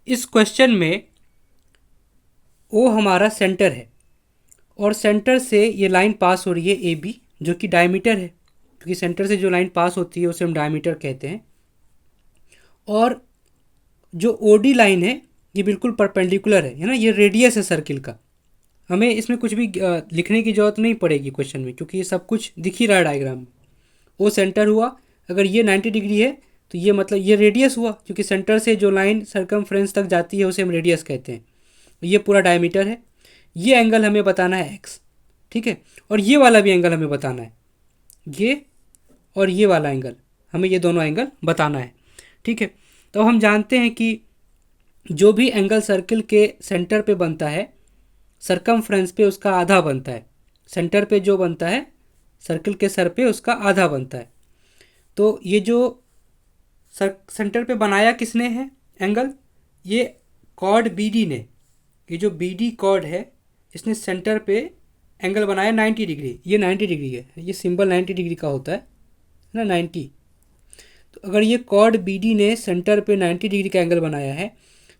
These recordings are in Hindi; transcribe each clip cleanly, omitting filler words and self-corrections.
इस क्वेश्चन में ओ हमारा सेंटर है और सेंटर से ये लाइन पास हो रही है ए बी, जो कि डायमीटर है, क्योंकि सेंटर से जो लाइन पास होती है उसे हम डायमीटर कहते हैं। और जो ओ डी लाइन है ये बिल्कुल परपेंडिकुलर है ना, ये रेडियस है सर्किल का। हमें इसमें कुछ भी लिखने की ज़रूरत नहीं पड़ेगी क्वेश्चन में, क्योंकि ये सब कुछ दिख ही रहा है डायग्राम में। ओ सेंटर हुआ, अगर ये 90 डिग्री है तो ये मतलब ये रेडियस हुआ, क्योंकि सेंटर से जो लाइन सरकमफ्रेंस तक जाती है उसे हम रेडियस कहते हैं। ये पूरा डायमीटर है। ये एंगल हमें बताना है एक्स, ठीक है। और ये वाला भी एंगल हमें बताना है, ये और ये वाला एंगल, हमें ये दोनों एंगल बताना है, ठीक है। तो हम जानते हैं कि जो भी एंगल सर्किल के सेंटर पे बनता है सरकमफ्रेंस पे उसका आधा बनता है। सेंटर पे जो बनता है सर्किल के सर पे उसका आधा बनता है। तो ये जो सेंटर पे बनाया किसने है एंगल, ये कॉर्ड बी डी ने, ये जो बी डी कॉर्ड है इसने सेंटर पे एंगल बनाया 90 डिग्री। ये 90 डिग्री है, ये सिंबल 90 डिग्री का होता है ना, 90। तो अगर ये कॉर्ड बी डी ने सेंटर पे 90 डिग्री का एंगल बनाया है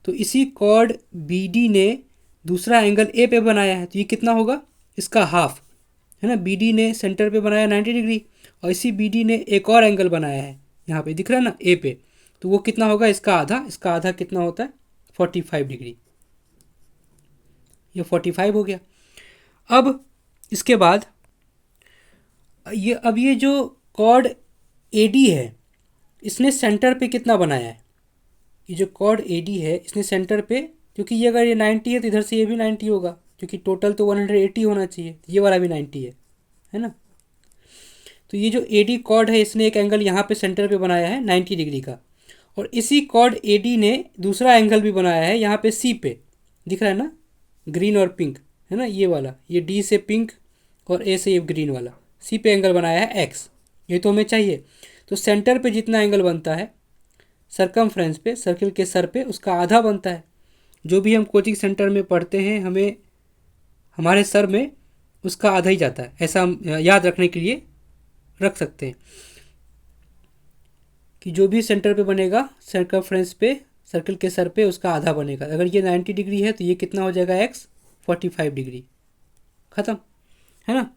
तो इसी कॉर्ड बी डी ने दूसरा एंगल ए पे बनाया है, तो ये कितना होगा, इसका हाफ है ना। बी डी ने सेंटर पे बनाया 90 डिग्री और इसी बी डी ने एक और एंगल बनाया है, यहाँ पे दिख रहा है ना ए पे, तो वो कितना होगा, इसका आधा। इसका आधा कितना होता है, 45 डिग्री। ये 45 हो गया। अब इसके बाद ये जो कॉर्ड ए डी है इसने सेंटर पे कितना बनाया है, ये जो कॉर्ड ए डी है इसने सेंटर पे, क्योंकि ये अगर ये 90 है तो इधर से ये भी 90 होगा, क्योंकि टोटल तो 180 होना चाहिए, ये वाला भी 90 है ना। तो ये जो ए डी कॉर्ड है इसने एक एंगल यहाँ पे सेंटर पे बनाया है 90 डिग्री का, और इसी कॉर्ड ए डी ने दूसरा एंगल भी बनाया है यहाँ पे सी पे, दिख रहा है ना, ग्रीन और पिंक है ना, ये वाला, ये डी से पिंक और ए से ये ग्रीन वाला, सी पे एंगल बनाया है एक्स। ये तो हमें चाहिए। तो सेंटर पे जितना एंगल बनता है सरकमफ्रेंस पे, सर्किल के सर पे, उसका आधा बनता है। जो भी हम कोचिंग सेंटर में पढ़ते हैं हमें हमारे सर में उसका आधा ही जाता है, ऐसा हम याद रखने के लिए रख सकते हैं कि जो भी सेंटर पे बनेगा सर्कमफ्रेंस पे सर्किल के सर पे उसका आधा बनेगा। अगर ये 90 डिग्री है तो ये कितना हो जाएगा एक्स, 45 डिग्री, ख़त्म है ना।